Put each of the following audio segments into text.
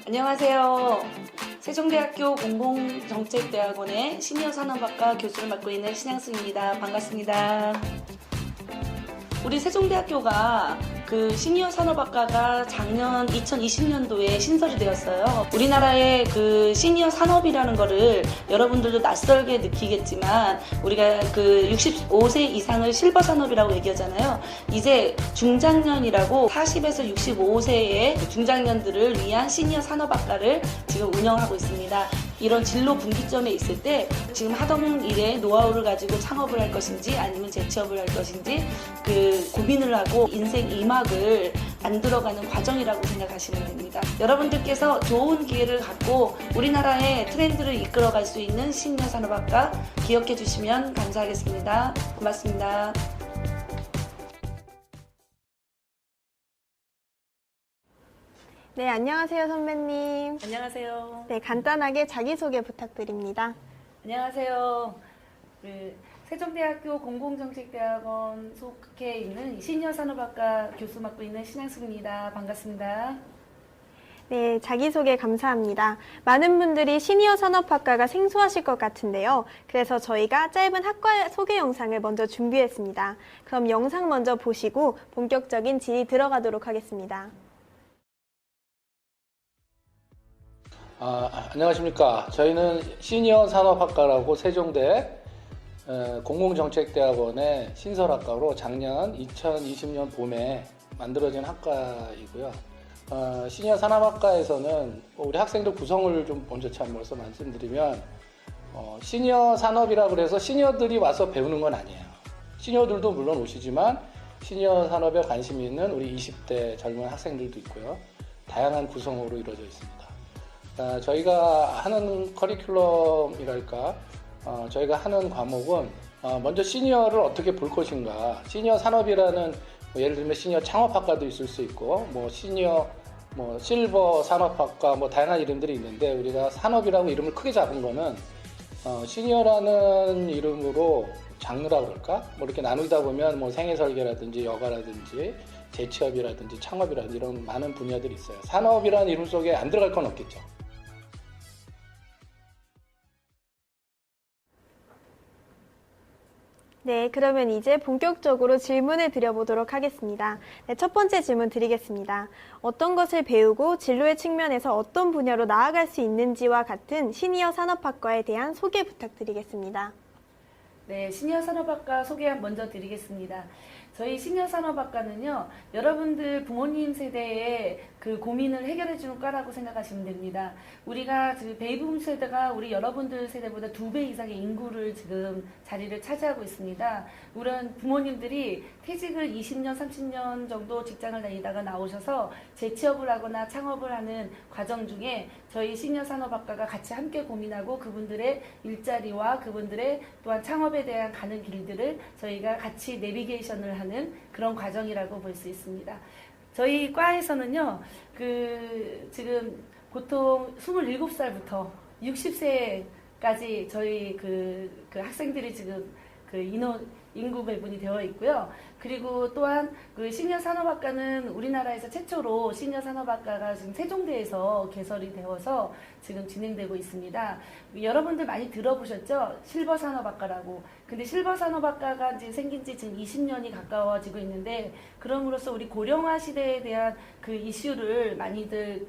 안녕하세요. 세종대학교 공공정책대학원의 시니어 산업학과 교수를 맡고 있는 신양승입니다. 반갑습니다. 우리 세종대학교가 그 시니어 산업학과가 작년 2020년도에 신설이 되었어요. 우리나라의 그 시니어 산업이라는 거를 여러분들도 낯설게 느끼겠지만 우리가 그 65세 이상을 실버 산업이라고 얘기하잖아요. 이제 중장년이라고 40에서 65세의 중장년들을 위한 시니어 산업학과를 지금 운영하고 있습니다. 이런 진로 분기점에 있을 때 지금 하던 일에 노하우를 가지고 창업을 할 것인지 아니면 재취업을 할 것인지 그 고민을 하고 인생 2막을 만들어가는 과정이라고 생각하시면 됩니다. 여러분들께서 좋은 기회를 갖고 우리나라의 트렌드를 이끌어갈 수 있는 시니어 산업학과 기억해 주시면 감사하겠습니다. 고맙습니다. 네, 안녕하세요, 선배님. 안녕하세요. 네, 간단하게 자기소개 부탁드립니다. 안녕하세요. 세종대학교 공공정책대학원 속해 있는 시니어 산업학과 교수 맡고 있는 신양숙입니다. 반갑습니다. 네, 자기소개 감사합니다. 많은 분들이 시니어 산업학과가 생소하실 것 같은데요. 그래서 저희가 짧은 학과 소개 영상을 먼저 준비했습니다. 그럼 영상 먼저 보시고 본격적인 질의 들어가도록 하겠습니다. 안녕하십니까. 저희는 시니어 산업학과라고 세종대 공공정책대학원의 신설학과로 작년 2020년 봄에 만들어진 학과이고요. 시니어 산업학과에서는 우리 학생들 구성을 좀 먼저 참고해서 말씀드리면 시니어 산업이라고 해서 시니어들이 와서 배우는 건 아니에요. 시니어들도 물론 오시지만 시니어 산업에 관심이 있는 우리 20대 젊은 학생들도 있고요. 다양한 구성으로 이루어져 있습니다. 저희가 하는 커리큘럼이랄까, 저희가 하는 과목은 먼저 시니어를 어떻게 볼 것인가. 시니어 산업이라는 예를 들면 시니어 창업학과도 있을 수 있고, 시니어 실버 산업학과 다양한 이름들이 있는데 우리가 산업이라고 이름을 크게 잡은 거는 시니어라는 이름으로 장르라고 그럴까? 이렇게 나누다 보면 생애설계라든지 여가라든지 재취업이라든지 창업이라든지 이런 많은 분야들이 있어요. 산업이라는 이름 속에 안 들어갈 건 없겠죠. 네, 그러면 이제 본격적으로 질문을 드려보도록 하겠습니다. 네, 첫 번째 질문 드리겠습니다. 어떤 것을 배우고 진로의 측면에서 어떤 분야로 나아갈 수 있는지와 같은 시니어 산업학과에 대한 소개 부탁드리겠습니다. 네, 시니어 산업학과 소개 먼저 드리겠습니다. 저희 시니어 산업학과는요, 여러분들 부모님 세대의 그 고민을 해결해주는 과라고 생각하시면 됩니다. 우리가 지금 베이비붐 세대가 우리 여러분들 세대보다 2배 이상의 인구를 지금 자리를 차지하고 있습니다. 우리 부모님들이 퇴직을 20년, 30년 정도 직장을 다니다가 나오셔서 재취업을 하거나 창업을 하는 과정 중에 저희 시니어 산업학과가 같이 함께 고민하고 그분들의 일자리와 그분들의 또한 창업에 대한 가는 길들을 저희가 같이 내비게이션을 하는 그런 과정이라고 볼 수 있습니다. 저희 과에서는요, 지금 보통 27살부터 60세까지 저희 그 학생들이 지금 인구 배분이 되어 있고요. 그리고 또한 그 시니어 산업학과는 우리나라에서 최초로 시니어 산업학과가 지금 세종대에서 개설이 되어서 지금 진행되고 있습니다. 여러분들 많이 들어보셨죠? 실버 산업학과라고. 근데 실버 산업학과가 이제 생긴 지 지금 20년이 가까워지고 있는데, 그럼으로써 우리 고령화 시대에 대한 그 이슈를 많이들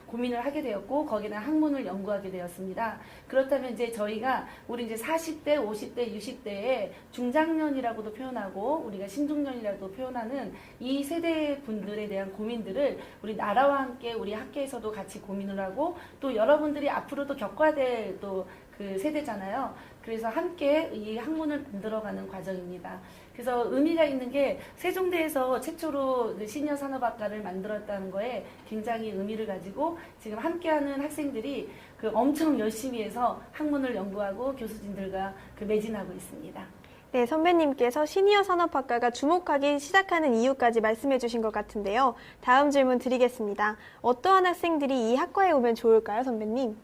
고민을 하게 되었고, 거기에 대한 학문을 연구하게 되었습니다. 그렇다면 이제 저희가 우리 이제 40대, 50대, 60대의 중장년이라고도 표현하고, 우리가 신중년이라고 표현하는 이 세대 분들에 대한 고민들을 우리 나라와 함께 우리 학계에서도 같이 고민을 하고, 또 여러분들이 앞으로도 겪어야 될 또 그 세대잖아요. 그래서 함께 이 학문을 만들어가는 과정입니다. 그래서 의미가 있는 게 세종대에서 최초로 시니어 산업학과를 만들었다는 거에 굉장히 의미를 가지고 지금 함께하는 학생들이 엄청 열심히 해서 학문을 연구하고 교수진들과 매진하고 있습니다. 네, 선배님께서 시니어 산업학과가 주목하기 시작하는 이유까지 말씀해 주신 것 같은데요. 다음 질문 드리겠습니다. 어떠한 학생들이 이 학과에 오면 좋을까요, 선배님?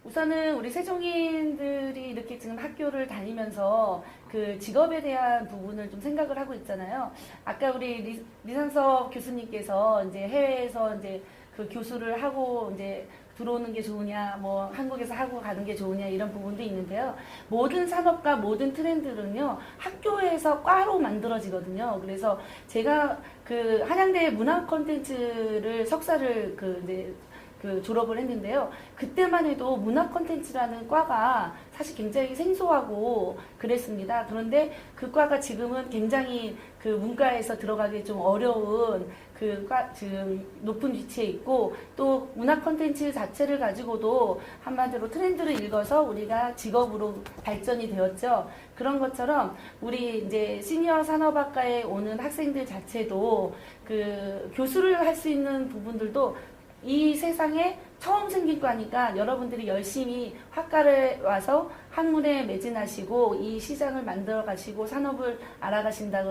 우선은 우리 세종인들이 이렇게 지금 학교를 다니면서 그 직업에 대한 부분을 좀 생각을 하고 있잖아요. 아까 우리 리상섭 교수님께서 이제 해외에서 이제 그 교수를 하고 이제 들어오는 게 좋으냐, 뭐 한국에서 하고 가는 게 좋으냐 이런 부분도 있는데요. 모든 산업과 모든 트렌드는요 학교에서 과로 만들어지거든요. 그래서 제가 그 한양대 문화 콘텐츠를 석사를 그 졸업을 했는데요. 그때만 해도 문화 콘텐츠라는 과가 사실 굉장히 생소하고 그랬습니다. 그런데 그 과가 지금은 굉장히 그 문과에서 들어가기 좀 어려운 그 과, 지금 높은 위치에 있고 또 문화 콘텐츠 자체를 가지고도 한마디로 트렌드를 읽어서 우리가 직업으로 발전이 되었죠. 그런 것처럼 우리 이제 시니어 산업학과에 오는 학생들 자체도 그 교수를 할 수 있는 부분들도 이 세상에 처음 생긴 과니까 여러분들이 열심히 학과를 와서 학문에 매진하시고 이 시장을 만들어 가시고 산업을 알아가신다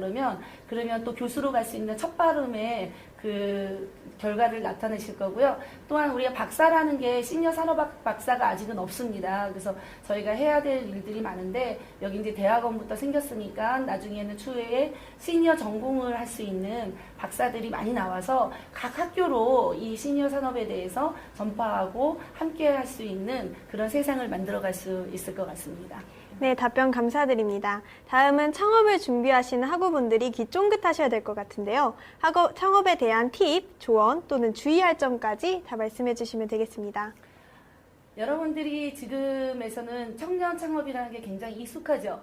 그러면 또 교수로 갈 수 있는 첫발음의 그 결과를 나타내실 거고요. 또한 우리가 박사라는 게 시니어 산업학 박사가 아직은 없습니다. 그래서 저희가 해야 될 일들이 많은데 여기 이제 대학원부터 생겼으니까 나중에는 추후에 시니어 전공을 할 수 있는 박사들이 많이 나와서 각 학교로 이 시니어 산업에 대해서 전파하고 함께 할 수 있는 그런 세상을 만들어갈 수 있을 것 같습니다. 네, 답변 감사드립니다. 다음은 창업을 준비하시는 학우분들이 귀 쫑긋하셔야 될 것 같은데요. 창업에 대한 팁, 조언 또는 주의할 점까지 다 말씀해 주시면 되겠습니다. 여러분들이 지금에서는 청년 창업이라는 게 굉장히 익숙하죠.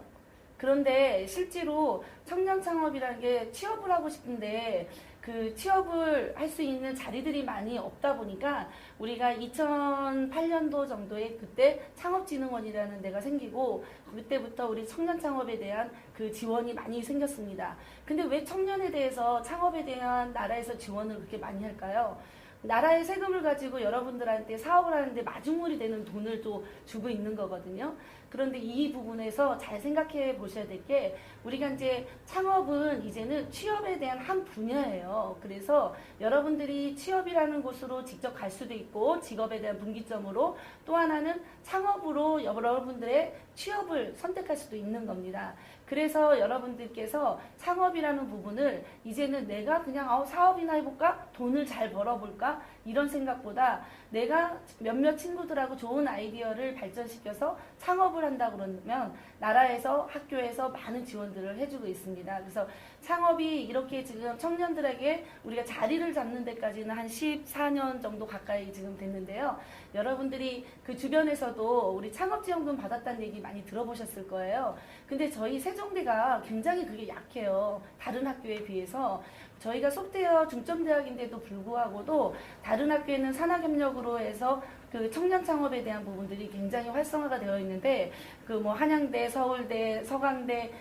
그런데 실제로 청년 창업이라는 게 취업을 하고 싶은데 그 취업을 할 수 있는 자리들이 많이 없다 보니까 우리가 2008년도 정도에 그때 창업진흥원이라는 데가 생기고 그때부터 우리 청년 창업에 대한 그 지원이 많이 생겼습니다. 근데 왜 청년에 대해서 창업에 대한 나라에서 지원을 그렇게 많이 할까요? 나라의 세금을 가지고 여러분들한테 사업을 하는데 마중물이 되는 돈을 또 주고 있는 거거든요. 그런데 이 부분에서 잘 생각해 보셔야 될 게 우리가 이제 창업은 이제는 취업에 대한 한 분야예요. 그래서 여러분들이 취업이라는 곳으로 직접 갈 수도 있고 직업에 대한 분기점으로 또 하나는 창업으로 여러분들의 취업을 선택할 수도 있는 겁니다. 그래서 여러분들께서 창업이라는 부분을 이제는 내가 그냥 사업이나 해볼까? 돈을 잘 벌어볼까? 이런 생각보다 내가 몇몇 친구들하고 좋은 아이디어를 발전시켜서 창업을 한다 그러면 나라에서 학교에서 많은 지원들을 해주고 있습니다. 그래서 창업이 이렇게 지금 청년들에게 우리가 자리를 잡는 데까지는 한 14년 정도 가까이 지금 됐는데요. 여러분들이 그 주변에서도 우리 창업지원금 받았다는 얘기 많이 들어보셨을 거예요. 근데 저희 세종대가 굉장히 그게 약해요. 다른 학교에 비해서. 저희가 속대여 중점대학인데도 불구하고도 다른 학교에는 산학협력으로 해서 그 청년 창업에 대한 부분들이 굉장히 활성화가 되어 있는데 그 뭐 한양대, 서울대, 서강대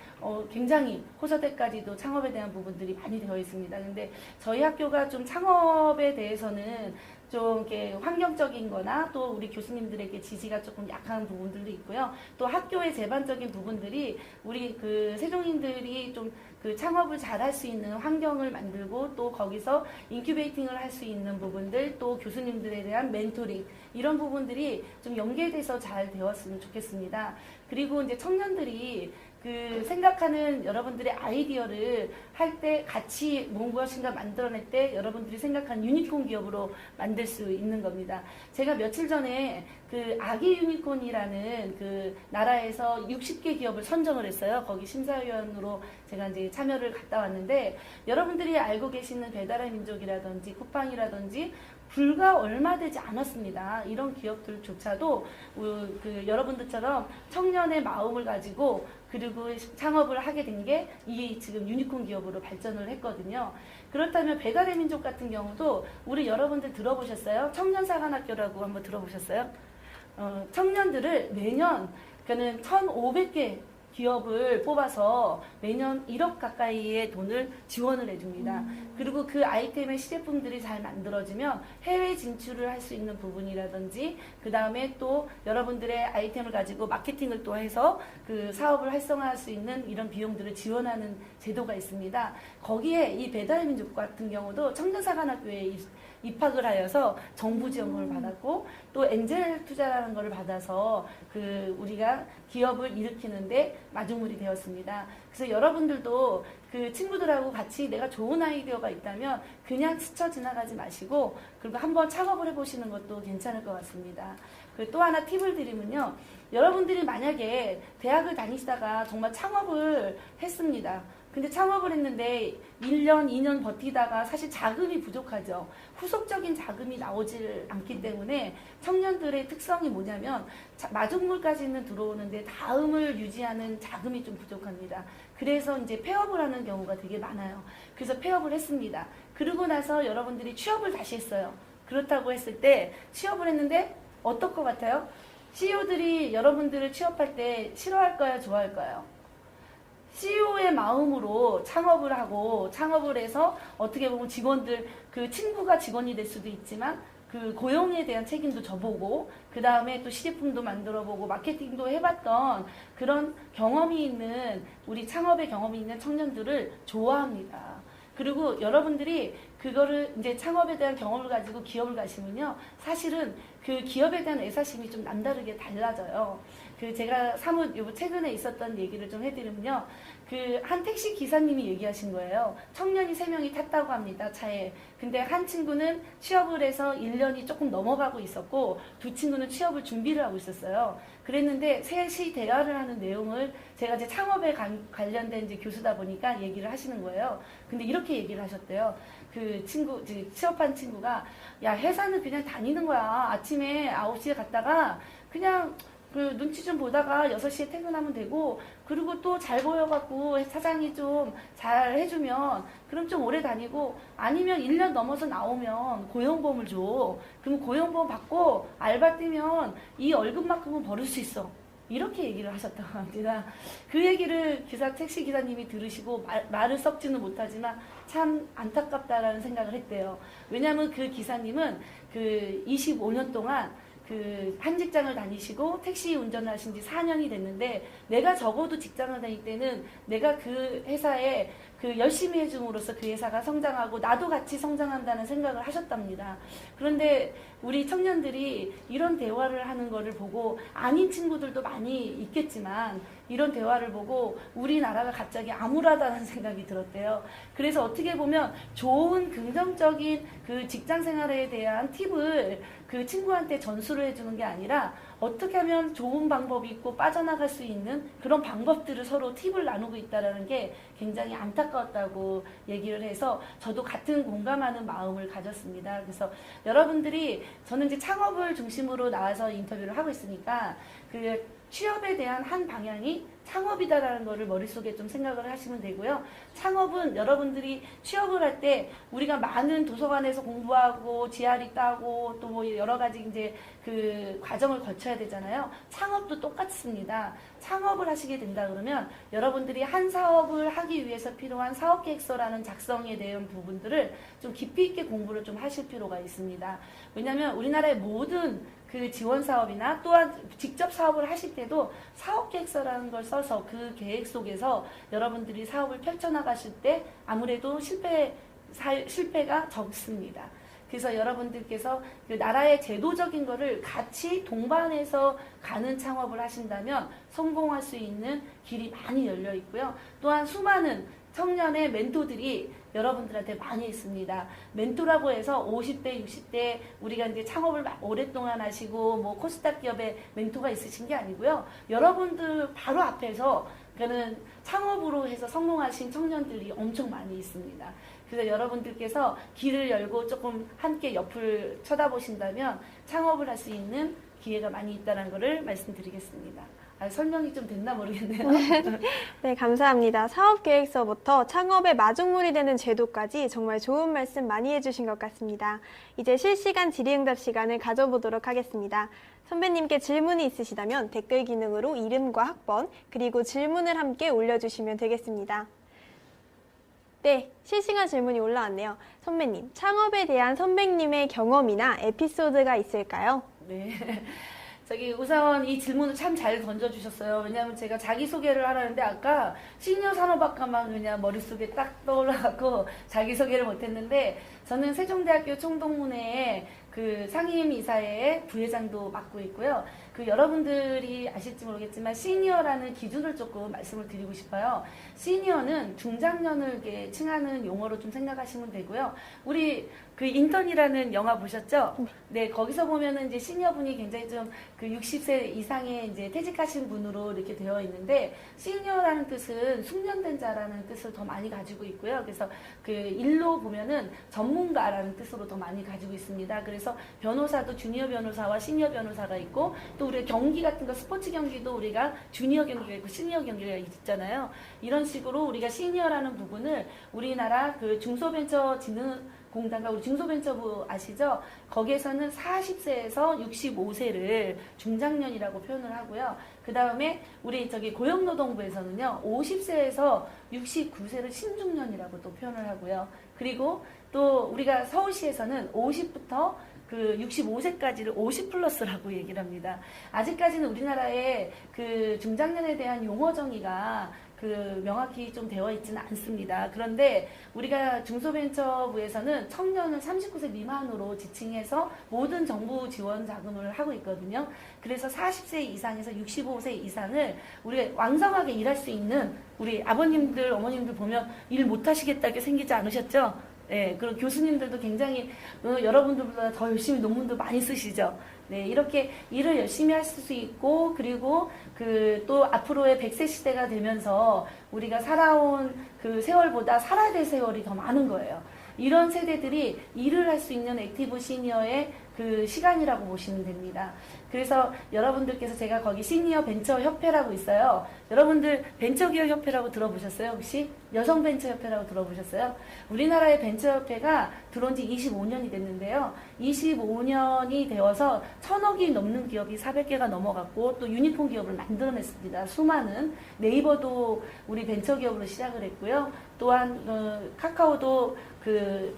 굉장히 호서대까지도 창업에 대한 부분들이 많이 되어 있습니다. 근데 저희 학교가 좀 창업에 대해서는 좀 이렇게 환경적인 거나 또 우리 교수님들에게 지지가 조금 약한 부분들도 있고요. 또 학교의 제반적인 부분들이 우리 그 세종인들이 좀 그 창업을 잘 할 수 있는 환경을 만들고 또 거기서 인큐베이팅을 할 수 있는 부분들 또 교수님들에 대한 멘토링 이런 부분들이 좀 연계돼서 잘 되었으면 좋겠습니다. 그리고 이제 청년들이 그 생각하는 여러분들의 아이디어를 할 때 같이 무엇인가 만들어낼 때 여러분들이 생각하는 유니콘 기업으로 만들 수 있는 겁니다. 제가 며칠 전에 그 아기 유니콘이라는 그 나라에서 60개 기업을 선정을 했어요. 거기 심사위원으로 제가 이제 참여를 갔다 왔는데 여러분들이 알고 계시는 배달의 민족이라든지 쿠팡이라든지 불과 얼마 되지 않았습니다. 이런 기업들조차도 그 여러분들처럼 청년의 마음을 가지고 그리고 창업을 하게 된 게 이 지금 유니콘 기업으로 발전을 했거든요. 그렇다면 배달의 민족 같은 경우도 우리 여러분들 들어보셨어요? 청년사관학교라고 한번 들어보셨어요? 청년들을 매년 그는 1,500개 기업을 뽑아서 매년 1억 가까이의 돈을 지원을 해줍니다. 그리고 그 아이템의 시제품들이 잘 만들어지면 해외 진출을 할 수 있는 부분이라든지 그 다음에 또 여러분들의 아이템을 가지고 마케팅을 또 해서 그 사업을 활성화할 수 있는 이런 비용들을 지원하는 제도가 있습니다. 거기에 이 배달의 민족 같은 경우도 청년사관학교에 입학을 하여서 정부 지원금을 받았고 또 엔젤 투자라는 것을 받아서 그 우리가 기업을 일으키는데 마중물이 되었습니다. 그래서 여러분들도 그 친구들하고 같이 내가 좋은 아이디어가 있다면 그냥 스쳐 지나가지 마시고 그리고 한번 창업을 해보시는 것도 괜찮을 것 같습니다. 그리고 또 하나 팁을 드리면요. 여러분들이 만약에 대학을 다니시다가 정말 창업을 했습니다. 근데 창업을 했는데 1년, 2년 버티다가 사실 자금이 부족하죠. 후속적인 자금이 나오질 않기 때문에 청년들의 특성이 뭐냐면 마중물까지는 들어오는데 다음을 유지하는 자금이 좀 부족합니다. 그래서 이제 폐업을 하는 경우가 되게 많아요. 그래서 폐업을 했습니다. 그러고 나서 여러분들이 취업을 다시 했어요. 그렇다고 했을 때 취업을 했는데 어떨 것 같아요? CEO들이 여러분들을 취업할 때 싫어할까요? 좋아할까요? CEO의 마음으로 창업을 하고 창업을 해서 어떻게 보면 직원들 그 친구가 직원이 될 수도 있지만 그 고용에 대한 책임도 져보고 그 다음에 또 시제품도 만들어보고 마케팅도 해봤던 그런 경험이 있는 우리 창업의 경험이 있는 청년들을 좋아합니다. 그리고 여러분들이 그거를 이제 창업에 대한 경험을 가지고 기업을 가시면요. 사실은 그 기업에 대한 애사심이 좀 남다르게 달라져요. 그 제가 사뭇 최근에 있었던 얘기를 좀 해드리면요. 그 한 택시 기사님이 얘기하신 거예요. 청년이 3명이 탔다고 합니다. 차에. 근데 한 친구는 취업을 해서 1년이 조금 넘어가고 있었고 두 친구는 취업을 준비를 하고 있었어요. 그랬는데 셋이 대화를 하는 내용을 제가 이제 창업에 관련된 이제 교수다 보니까 얘기를 하시는 거예요. 근데 이렇게 얘기를 하셨대요. 그 친구, 취업한 친구가 야, 회사는 그냥 다니는 거야. 아침에 9시에 갔다가 그냥 그 눈치 좀 보다가 6시에 퇴근하면 되고 그리고 또 잘 보여갖고 사장이 좀 잘 해주면 그럼 좀 오래 다니고 아니면 1년 넘어서 나오면 고용보험을 줘. 그럼 고용보험 받고 알바 뛰면 이 월급만큼은 벌을 수 있어. 이렇게 얘기를 하셨다고 합니다. 그 얘기를 택시 기사님이 들으시고 말을 썩지는 못하지만 참 안타깝다라는 생각을 했대요. 왜냐하면 그 기사님은 그 25년 동안 그 한 직장을 다니시고 택시 운전을 하신 지 4년이 됐는데 내가 적어도 직장을 다닐 때는 내가 그 회사에 그 열심히 해줌으로써 그 회사가 성장하고 나도 같이 성장한다는 생각을 하셨답니다. 그런데 우리 청년들이 이런 대화를 하는 거를 보고 아닌 친구들도 많이 있겠지만 이런 대화를 보고 우리나라가 갑자기 암울하다는 생각이 들었대요. 그래서 어떻게 보면 좋은 긍정적인 그 직장 생활에 대한 팁을 그 친구한테 전수를 해주는 게 아니라 어떻게 하면 좋은 방법이 있고 빠져나갈 수 있는 그런 방법들을 서로 팁을 나누고 있다는 게 굉장히 안타까웠다고 얘기를 해서 저도 같은 공감하는 마음을 가졌습니다. 그래서 여러분들이 저는 이제 창업을 중심으로 나와서 인터뷰를 하고 있으니까 그 취업에 대한 한 방향이 창업이다라는 거를 머릿속에 좀 생각을 하시면 되고요. 창업은 여러분들이 취업을 할 때 우리가 많은 도서관에서 공부하고 GRE 따고 또 뭐 여러 가지 이제 그 과정을 거쳐야 되잖아요. 창업도 똑같습니다. 창업을 하시게 된다 그러면 여러분들이 한 사업을 하기 위해서 필요한 사업계획서라는 작성에 대한 부분들을 좀 깊이 있게 공부를 좀 하실 필요가 있습니다. 왜냐하면 우리나라의 모든 그 지원 사업이나 또한 직접 사업을 하실 때도 사업계획서라는 걸 써서 그 계획 속에서 여러분들이 사업을 펼쳐나가실 때 아무래도 실패가 적습니다. 그래서 여러분들께서 그 나라의 제도적인 거를 같이 동반해서 가는 창업을 하신다면 성공할 수 있는 길이 많이 열려 있고요. 또한 수많은 청년의 멘토들이 여러분들한테 많이 있습니다. 멘토라고 해서 50대, 60대 우리가 이제 창업을 오랫동안 하시고 뭐 코스닥 기업에 멘토가 있으신 게 아니고요. 여러분들 바로 앞에서 그는 창업으로 해서 성공하신 청년들이 엄청 많이 있습니다. 그래서 여러분들께서 길을 열고 조금 함께 옆을 쳐다보신다면 창업을 할 수 있는 기회가 많이 있다는 것을 말씀드리겠습니다. 설명이 좀 됐나 모르겠네요. 네, 감사합니다. 사업계획서부터 창업의 마중물이 되는 제도까지 정말 좋은 말씀 많이 해주신 것 같습니다. 이제 실시간 질의응답 시간을 가져보도록 하겠습니다. 선배님께 질문이 있으시다면 댓글 기능으로 이름과 학번, 그리고 질문을 함께 올려주시면 되겠습니다. 네, 실시간 질문이 올라왔네요. 선배님, 창업에 대한 선배님의 경험이나 에피소드가 있을까요? 네. 저기 우선 이 질문을 참 잘 던져주셨어요. 왜냐하면 제가 자기소개를 하라는데 아까 시니어 산업학과만 그냥 머릿속에 딱 떠올라갖고 자기소개를 못했는데 저는 세종대학교 총동문회에 그 상임이사회 부회장도 맡고 있고요. 그 여러분들이 아실지 모르겠지만 시니어라는 기준을 조금 말씀을 드리고 싶어요. 시니어는 중장년을 이렇게 칭하는 용어로 좀 생각하시면 되고요. 우리 그 인턴이라는 영화 보셨죠? 네, 거기서 보면은 이제 시니어분이 굉장히 좀 그 60세 이상의 이제 퇴직하신 분으로 이렇게 되어 있는데 시니어라는 뜻은 숙련된 자라는 뜻을 더 많이 가지고 있고요. 그래서 그 일로 보면은 전문가라는 뜻으로 더 많이 가지고 있습니다. 그래서 변호사도 주니어 변호사와 시니어 변호사가 있고 또 우리 경기 같은 거 스포츠 경기도 우리가 주니어 경기가 있고 시니어 경기가 있잖아요. 이런 식으로 우리가 시니어라는 부분을 우리나라 그 중소벤처진흥공단과 우리 중소벤처부 아시죠? 거기에서는 40세에서 65세를 중장년이라고 표현을 하고요. 그 다음에 우리 저기 고용노동부에서는요, 50세에서 69세를 신중년이라고 또 표현을 하고요. 그리고 또 우리가 서울시에서는 50부터 그 65세까지를 50 플러스라고 얘기를 합니다. 아직까지는 우리나라에 그 중장년에 대한 용어 정의가 그 명확히 좀 되어 있지는 않습니다. 그런데 우리가 중소벤처부에서는 청년을 39세 미만으로 지칭해서 모든 정부 지원 자금을 하고 있거든요. 그래서 40세 이상에서 65세 이상을 우리가 왕성하게 일할 수 있는 우리 아버님들, 어머님들 보면 일 못하시겠다게 생기지 않으셨죠? 네, 그리고 교수님들도 굉장히 여러분들보다 더 열심히 논문도 많이 쓰시죠. 네, 이렇게 일을 열심히 할 수 있고, 그리고 그 또 앞으로의 100세 시대가 되면서 우리가 살아온 그 세월보다 살아야 될 세월이 더 많은 거예요. 이런 세대들이 일을 할 수 있는 액티브 시니어의 그 시간이라고 보시면 됩니다. 그래서 여러분들께서 제가 거기 시니어 벤처 협회라고 있어요. 여러분들 벤처기업 협회라고 들어보셨어요? 혹시? 여성 벤처 협회라고 들어보셨어요? 우리나라의 벤처 협회가 들어온 지 25년이 됐는데요. 25년이 되어서 1000억이 넘는 기업이 400개가 넘어갔고 또 유니콘 기업을 만들어냈습니다. 수많은 네이버도 우리 벤처 기업으로 시작을 했고요. 또한 카카오도 그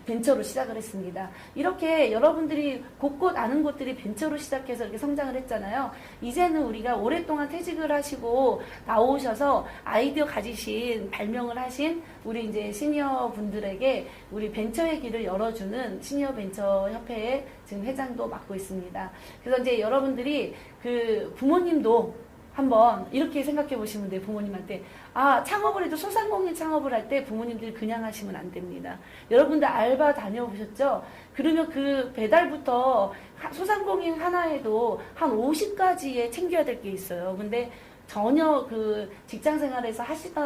벤처로 시작을 했습니다. 이렇게 여러분들이 곳곳 아는 곳들이 벤처로 시작해서 이렇게 성장을 했잖아요. 이제는 우리가 오랫동안 퇴직을 하시고 나오셔서 아이디어 가지신, 발명을 하신 우리 이제 시니어 분들에게 우리 벤처의 길을 열어주는 시니어 벤처 협회의 지금 회장도 맡고 있습니다. 그래서 이제 여러분들이 그 부모님도 한번 이렇게 생각해 보시면 돼요. 부모님한테. 아, 창업을 해도 소상공인 창업을 할 때 부모님들이 그냥 하시면 안 됩니다. 여러분들 알바 다녀보셨죠? 그러면 그 배달부터 소상공인 하나에도 한 50가지에 챙겨야 될 게 있어요. 근데 전혀 그 직장 생활에서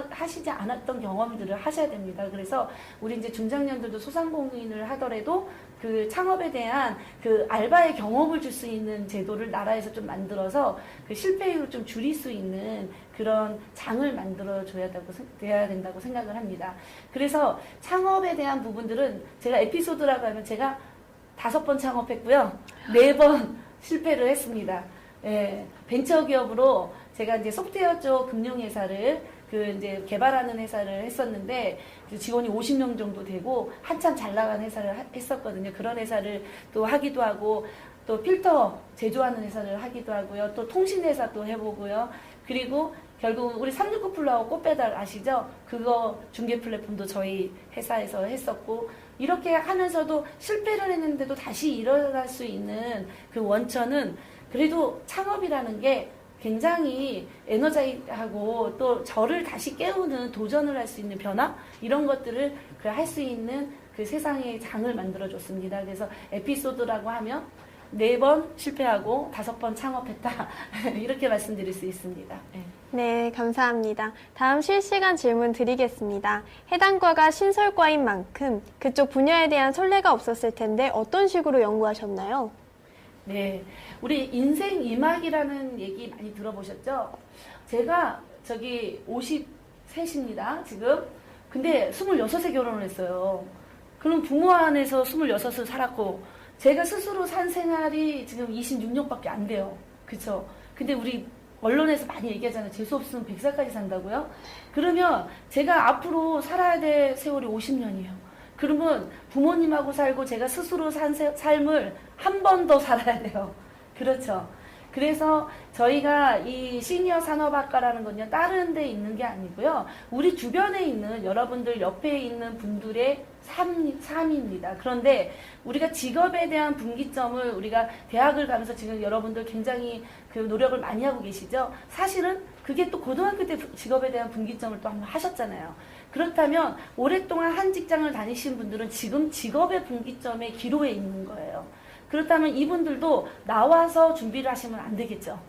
하시지 않았던 경험들을 하셔야 됩니다. 그래서 우리 이제 중장년들도 소상공인을 하더라도 그 창업에 대한 그 알바의 경험을 줄 수 있는 제도를 나라에서 좀 만들어서 그 실패율을 좀 줄일 수 있는 그런 장을 만들어 돼야 된다고 생각을 합니다. 그래서 창업에 대한 부분들은 제가 에피소드라고 하면 제가 5번 창업했고요. 4번 실패를 했습니다. 예, 벤처기업으로 제가 이제 소프트웨어 쪽 금융회사를 그 이제 개발하는 회사를 했었는데 직원이 50명 정도 되고 한참 잘 나간 회사를 했었거든요. 그런 회사를 또 하기도 하고 또 필터 제조하는 회사를 하기도 하고요. 또 통신회사도 해보고요. 그리고 결국 우리 369 플라워 꽃배달 아시죠? 그거 중개 플랫폼도 저희 회사에서 했었고 이렇게 하면서도 실패를 했는데도 다시 일어날 수 있는 그 원천은 그래도 창업이라는 게 굉장히 에너자이하고 또 저를 다시 깨우는 도전을 할 수 있는 변화 이런 것들을 할 수 있는 그 세상의 장을 만들어줬습니다. 그래서 에피소드라고 하면 4번 실패하고 5번 창업했다 이렇게 말씀드릴 수 있습니다. 네. 네, 감사합니다. 다음 실시간 질문 드리겠습니다. 해당 과가 신설과인 만큼 그쪽 분야에 대한 선례가 없었을 텐데 어떤 식으로 연구하셨나요? 네, 우리 인생 2막이라는 얘기 많이 들어보셨죠? 제가 저기 53입니다, 지금. 근데 26에 결혼을 했어요. 그럼 부모 안에서 26을 살았고, 제가 스스로 산 생활이 지금 26년밖에 안 돼요. 그쵸? 근데 우리 언론에서 많이 얘기하잖아요. 재수 없으면 100살까지 산다고요? 그러면 제가 앞으로 살아야 될 세월이 50년이에요. 그러면 부모님하고 살고 제가 스스로 산 삶을 한 번 더 살아야 돼요. 그렇죠. 그래서 저희가 이 시니어 산업학과라는 건요, 다른 데 있는 게 아니고요. 우리 주변에 있는 여러분들 옆에 있는 분들의 삶입니다. 그런데 우리가 직업에 대한 분기점을 우리가 대학을 가면서 지금 여러분들 굉장히 그 노력을 많이 하고 계시죠? 사실은 그게 또 고등학교 때 직업에 대한 분기점을 또 한번 하셨잖아요. 그렇다면 오랫동안 한 직장을 다니신 분들은 지금 직업의 분기점의 기로에 있는 거예요. 그렇다면 이분들도 나와서 준비를 하시면 안 되겠죠.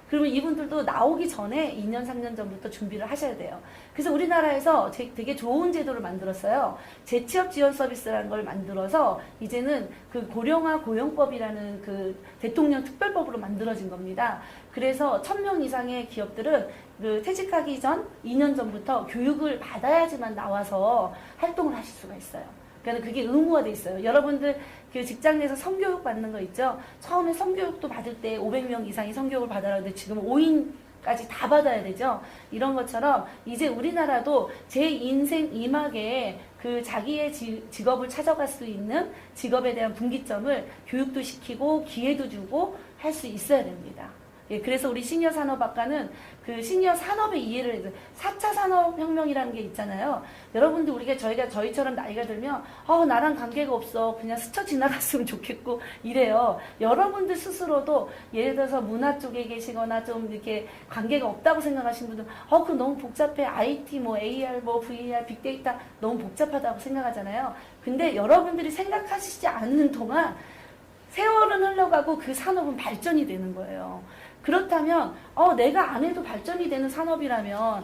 그러면 이분들도 나오기 전에 2년, 3년 전부터 준비를 하셔야 돼요. 그래서 우리나라에서 되게 좋은 제도를 만들었어요. 재취업 지원 서비스라는 걸 만들어서 이제는 그 고령화 고용법이라는 그 대통령 특별법으로 만들어진 겁니다. 그래서 1000명 이상의 기업들은 그 퇴직하기 전 2년 전부터 교육을 받아야지만 나와서 활동을 하실 수가 있어요. 그러니까 그게 의무화 돼 있어요. 여러분들 그 직장 내에서 성교육 받는 거 있죠? 처음에 성교육도 받을 때 500명 이상이 성교육을 받아라 근데 지금 5인까지 다 받아야 되죠? 이런 것처럼 이제 우리나라도 제 인생 이막에 그 자기의 직업을 찾아갈 수 있는 직업에 대한 분기점을 교육도 시키고 기회도 주고 할 수 있어야 됩니다. 예, 그래서 우리 시니어 산업학과는 그 시니어 산업의 이해를 해서 4차 산업혁명이라는 게 있잖아요. 여러분들 저희가 저희처럼 나이가 들면 나랑 관계가 없어. 그냥 스쳐 지나갔으면 좋겠고 이래요. 여러분들 스스로도 예를 들어서 문화 쪽에 계시거나 좀 이렇게 관계가 없다고 생각하시는 분들은 그거 너무 복잡해. IT 뭐 AR 뭐 VR 빅데이터 너무 복잡하다고 생각하잖아요. 근데 여러분들이 생각하시지 않는 동안 세월은 흘러가고 그 산업은 발전이 되는 거예요. 그렇다면 내가 안 해도 발전이 되는 산업이라면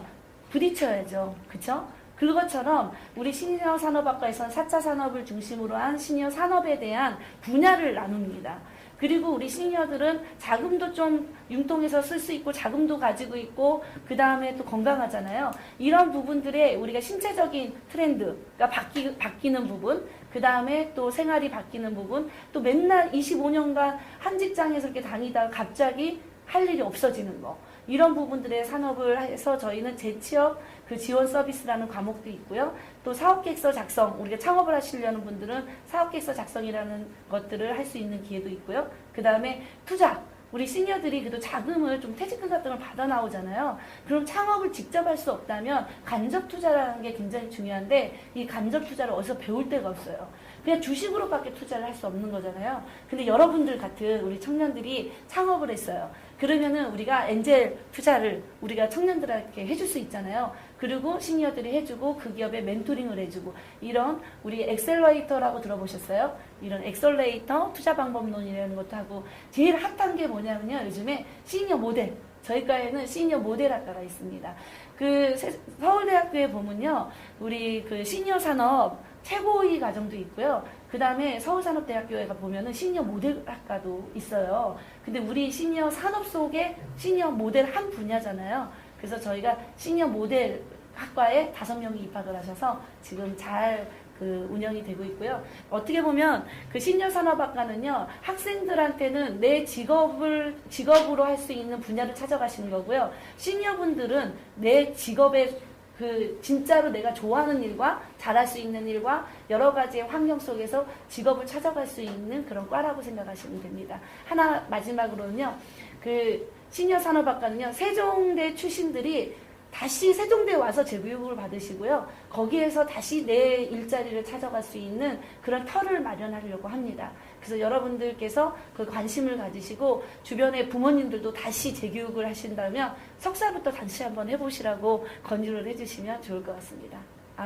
부딪혀야죠. 그렇죠? 그것처럼 우리 시니어 산업학과에서는 4차 산업을 중심으로 한 시니어 산업에 대한 분야를 나눕니다. 그리고 우리 시니어들은 자금도 좀 융통해서 쓸 수 있고 자금도 가지고 있고 그 다음에 또 건강하잖아요. 이런 부분들에 우리가 신체적인 트렌드가 바뀌는 부분, 그 다음에 또 생활이 바뀌는 부분, 또 맨날 25년간 한 직장에서 이렇게 다니다가 갑자기 할 일이 없어지는 거. 이런 부분들의 산업을 해서 저희는 재취업 그 지원 서비스라는 과목도 있고요. 또 사업계획서 작성, 우리가 창업을 하시려는 분들은 사업계획서 작성이라는 것들을 할 수 있는 기회도 있고요. 그 다음에 투자. 우리 시니어들이 그래도 자금을 좀 퇴직금 같은 걸 받아 나오잖아요. 그럼 창업을 직접 할 수 없다면 간접 투자라는 게 굉장히 중요한데 이 간접 투자를 어디서 배울 데가 없어요. 그냥 주식으로밖에 투자를 할 수 없는 거잖아요. 근데 여러분들 같은 우리 청년들이 창업을 했어요. 그러면은 우리가 엔젤 투자를 우리가 청년들에게 해줄 수 있잖아요. 그리고 시니어들이 해주고 그 기업에 멘토링을 해주고 이런 우리 엑셀러레이터라고 들어보셨어요? 이런 엑셀러레이터 투자 방법론이라는 것도 하고 제일 핫한 게 뭐냐면요. 요즘에 시니어 모델. 저희 과에는 시니어 모델 학과가 있습니다. 그 서울대학교에 보면요. 우리 그 시니어 산업 최고위 과정도 있고요. 그 다음에 서울산업대학교에 보면은 시니어 모델 학과도 있어요. 근데 우리 시니어 산업 속에 시니어 모델 한 분야잖아요. 그래서 저희가 시니어 모델 학과에 5명이 입학을 하셔서 지금 잘 그 운영이 되고 있고요. 어떻게 보면 그 시니어 산업학과는요, 학생들한테는 내 직업으로 할 수 있는 분야를 찾아가시는 거고요. 시니어분들은 내 직업에 그 진짜로 내가 좋아하는 일과 잘할 수 있는 일과 여러 가지의 환경 속에서 직업을 찾아갈 수 있는 그런 과라고 생각하시면 됩니다. 하나 마지막으로는요. 그 시니어 산업학과는요. 세종대 출신들이 다시 세종대에 와서 재교육을 받으시고요. 거기에서 다시 내 일자리를 찾아갈 수 있는 그런 터를 마련하려고 합니다. 그래서 여러분들께서 그 관심을 가지시고 주변의 부모님들도 다시 재교육을 하신다면 석사부터 다시 한번 해보시라고 권유를 해주시면 좋을 것 같습니다.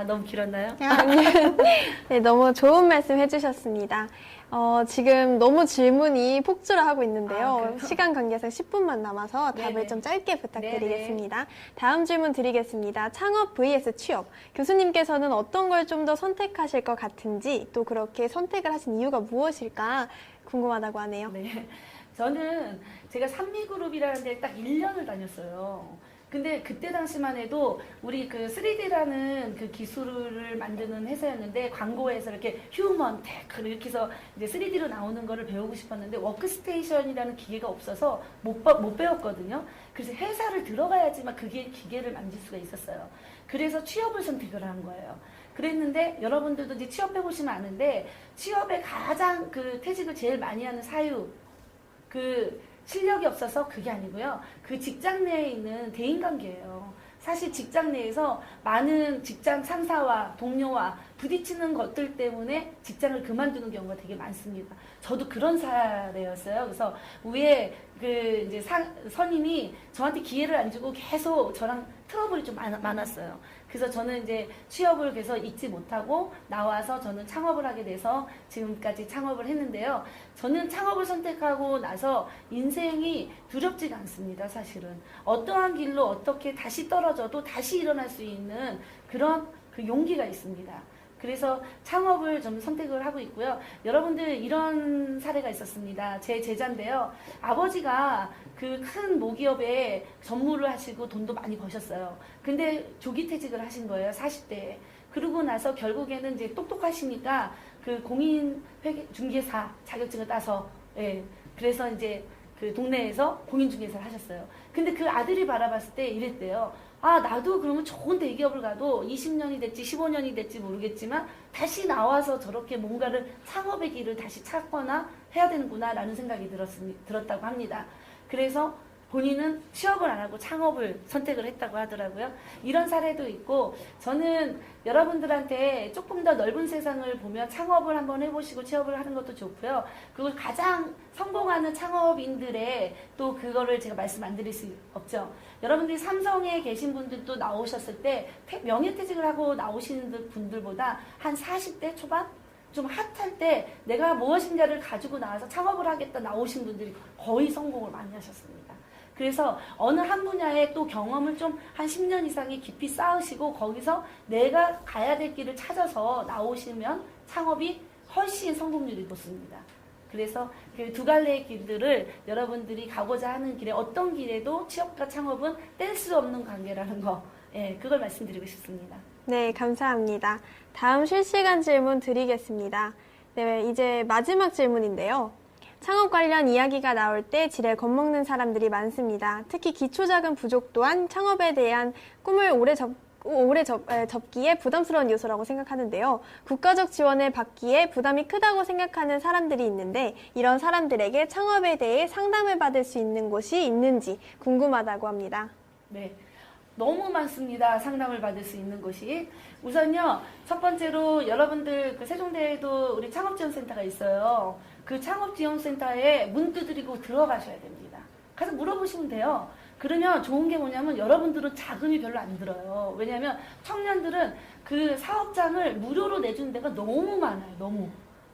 너무 길었나요? 아니요. 네, 너무 좋은 말씀 해주셨습니다. 지금 너무 질문이 폭주를 하고 있는데요. 시간 관계상 10분만 남아서 답을 네네. 좀 짧게 부탁드리겠습니다. 다음 질문 드리겠습니다. 창업 vs 취업. 교수님께서는 어떤 걸 좀 더 선택하실 것 같은지 또 그렇게 선택을 하신 이유가 무엇일까 궁금하다고 하네요. 네. 저는 제가 산미그룹이라는 데를 딱 1년을 다녔어요. 근데 그때 당시만 해도 우리 그 3D라는 그 기술을 만드는 회사였는데 광고에서 이렇게 휴먼, 테크 이렇게 해서 이제 3D로 나오는 거를 배우고 싶었는데 워크스테이션이라는 기계가 없어서 못 배웠거든요. 그래서 회사를 들어가야지만 그게 기계를 만질 수가 있었어요. 그래서 취업을 선택을 한 거예요. 그랬는데 여러분들도 이제 취업해 보시면 아는데 취업에 가장 그 퇴직을 제일 많이 하는 사유 그 실력이 없어서 그게 아니고요. 그 직장 내에 있는 대인관계예요. 사실 직장 내에서 많은 직장 상사와 동료와 부딪히는 것들 때문에 직장을 그만두는 경우가 되게 많습니다. 저도 그런 사례였어요. 그래서 위에 그 이제 선임이 저한테 기회를 안 주고 계속 저랑 트러블이 좀 많았어요. 그래서 저는 이제 취업을 계속 잊지 못하고 나와서 저는 창업을 하게 돼서 지금까지 창업을 했는데요. 저는 창업을 선택하고 나서 인생이 두렵지가 않습니다, 사실은. 어떠한 길로 어떻게 다시 떨어져도 다시 일어날 수 있는 그런 그 용기가 있습니다. 그래서 창업을 좀 선택을 하고 있고요. 여러분들 이런 사례가 있었습니다. 제 제자인데요. 아버지가 그 큰 모기업에 전무를 하시고 돈도 많이 버셨어요. 근데 조기 퇴직을 하신 거예요. 40대에. 그러고 나서 결국에는 이제 똑똑하시니까 그 공인중개사 자격증을 따서, 예. 그래서 이제 그 동네에서 공인중개사를 하셨어요. 근데 그 아들이 바라봤을 때 이랬대요. 아, 나도 그러면 좋은 대기업을 가도 20년이 됐지 15년이 됐지 모르겠지만 다시 나와서 저렇게 뭔가를 창업의 길을 다시 찾거나 해야 되는구나 라는 생각이 들었다고 합니다. 그래서 본인은 취업을 안 하고 창업을 선택을 했다고 하더라고요. 이런 사례도 있고, 저는 여러분들한테 조금 더 넓은 세상을 보면 창업을 한번 해보시고 취업을 하는 것도 좋고요. 그리고 가장 성공하는 창업인들의 또 그거를 제가 말씀 안 드릴 수 없죠. 여러분들이 삼성에 계신 분들도 나오셨을 때 명예퇴직을 하고 나오시는 분들보다 한 40대 초반? 좀 핫할 때 내가 무엇인가를 가지고 나와서 창업을 하겠다 나오신 분들이 거의 성공을 많이 하셨습니다. 그래서 어느 한 분야에 또 경험을 좀 한 10년 이상이 깊이 쌓으시고 거기서 내가 가야 될 길을 찾아서 나오시면 창업이 훨씬 성공률이 높습니다. 그래서 그 두 갈래의 길들을 여러분들이 가고자 하는 길에 어떤 길에도 취업과 창업은 뗄 수 없는 관계라는 거, 예, 그걸 말씀드리고 싶습니다. 네, 감사합니다. 다음 실시간 질문 드리겠습니다. 네, 이제 마지막 질문인데요. 창업 관련 이야기가 나올 때 지레 겁먹는 사람들이 많습니다. 특히 기초자금 부족 또한 창업에 대한 꿈을 오래 접기에 부담스러운 요소라고 생각하는데요. 국가적 지원을 받기에 부담이 크다고 생각하는 사람들이 있는데 이런 사람들에게 창업에 대해 상담을 받을 수 있는 곳이 있는지 궁금하다고 합니다. 네. 너무 많습니다. 상담을 받을 수 있는 곳이. 우선요, 첫 번째로 여러분들 그 세종대에도 우리 창업지원센터가 있어요. 그 창업지원센터에 문 두드리고 들어가셔야 됩니다. 가서 물어보시면 돼요. 그러면 좋은 게 뭐냐면 여러분들은 자금이 별로 안 들어요. 왜냐하면 청년들은 그 사업장을 무료로 내주는 데가 너무 많아요. 너무.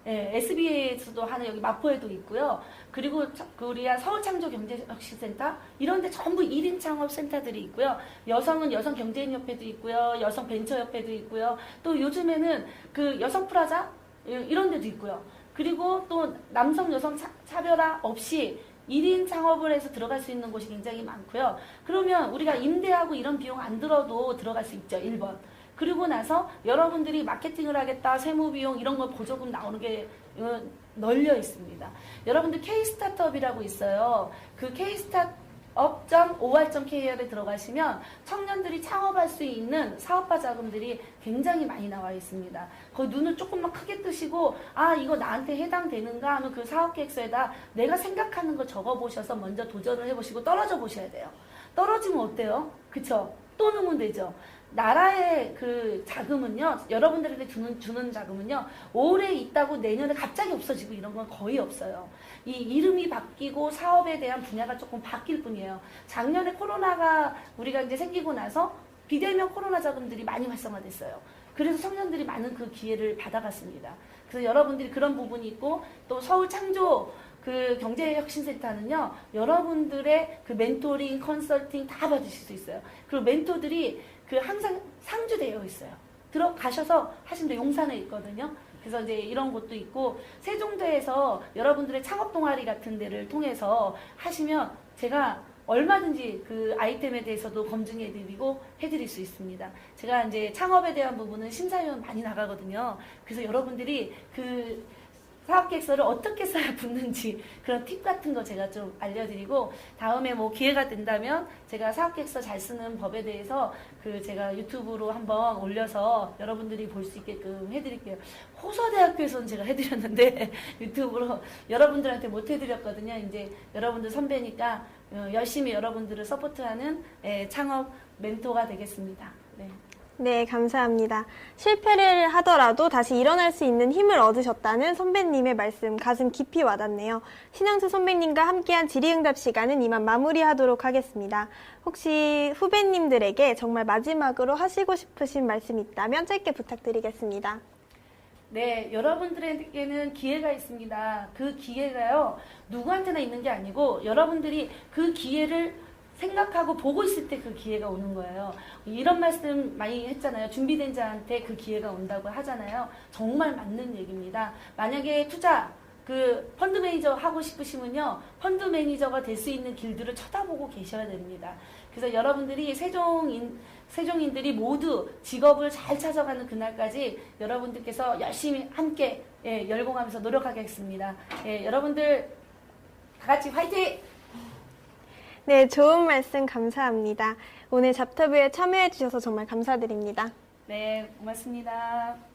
예, SBA에서도 하는 여기 마포에도 있고요. 그리고 그 우리가 서울창조경제혁신센터 이런 데 전부 1인 창업센터들이 있고요. 여성은 여성경제인협회도 있고요. 여성벤처협회도 있고요. 또 요즘에는 그 여성프라자 이런 데도 있고요. 그리고 또 남성 여성 차별화 없이 1인 창업을 해서 들어갈 수 있는 곳이 굉장히 많고요. 그러면 우리가 임대하고 이런 비용 안 들어도 들어갈 수 있죠. 1번. 그리고 나서 여러분들이 마케팅을 하겠다, 세무비용 이런 거 보조금 나오는 게 널려 있습니다. 여러분들 K-스타트업이라고 있어요. 그 K-스타트업.or.kr에 들어가시면 청년들이 창업할 수 있는 사업화 자금들이 굉장히 많이 나와 있습니다. 거기 눈을 조금만 크게 뜨시고 아 이거 나한테 해당되는가 하면 그 사업계획서에다 내가 생각하는 거 적어보셔서 먼저 도전을 해보시고 떨어져 보셔야 돼요. 떨어지면 어때요? 그쵸? 또 넣으면 되죠. 나라의 그 자금은요, 여러분들에게 주는 자금은요, 올해 있다고 내년에 갑자기 없어지고 이런 건 거의 없어요. 이 이름이 바뀌고 사업에 대한 분야가 조금 바뀔 뿐이에요. 작년에 코로나가 우리가 이제 생기고 나서 비대면 코로나 자금들이 많이 활성화됐어요. 그래서 청년들이 많은 그 기회를 받아갔습니다. 그래서 여러분들이 그런 부분이 있고, 또 서울 창조 그 경제혁신센터는요, 여러분들의 그 멘토링, 컨설팅 다 받으실 수 있어요. 그리고 멘토들이 그 항상 상주되어 있어요. 들어가셔서 하시면 돼요. 용산에 있거든요. 그래서 이제 이런 곳도 있고, 세종대에서 여러분들의 창업 동아리 같은 데를 통해서 하시면 제가 얼마든지 그 아이템에 대해서도 검증해드리고 해드릴 수 있습니다. 제가 이제 창업에 대한 부분은 심사위원 많이 나가거든요. 그래서 여러분들이 그 사업 계획서를 어떻게 써야 붙는지 그런 팁 같은 거 제가 좀 알려드리고, 다음에 뭐 기회가 된다면 제가 사업 계획서 잘 쓰는 법에 대해서 제가 유튜브로 한번 올려서 여러분들이 볼 수 있게끔 해드릴게요. 호서대학교에서는 제가 해드렸는데 유튜브로 여러분들한테 못 해드렸거든요. 이제 여러분들 선배니까 열심히 여러분들을 서포트하는 창업 멘토가 되겠습니다. 네. 네, 감사합니다. 실패를 하더라도 다시 일어날 수 있는 힘을 얻으셨다는 선배님의 말씀 가슴 깊이 와닿네요. 신영수 선배님과 함께한 질의응답 시간은 이만 마무리하도록 하겠습니다. 혹시 후배님들에게 정말 마지막으로 하시고 싶으신 말씀 있다면 짧게 부탁드리겠습니다. 네, 여러분들에게는 기회가 있습니다. 그 기회가요, 누구한테나 있는 게 아니고 여러분들이 그 기회를 생각하고 보고 있을 때 그 기회가 오는 거예요. 이런 말씀 많이 했잖아요. 준비된 자한테 그 기회가 온다고 하잖아요. 정말 맞는 얘기입니다. 만약에 펀드 매니저 하고 싶으시면요, 펀드 매니저가 될 수 있는 길들을 쳐다보고 계셔야 됩니다. 그래서 여러분들이 세종인들이 모두 직업을 잘 찾아가는 그날까지 여러분들께서 열심히 함께 열공하면서 노력하겠습니다. 여러분들 다 같이 화이팅! 네, 좋은 말씀 감사합니다. 오늘 잡터뷰에 참여해 주셔서 정말 감사드립니다. 네, 고맙습니다.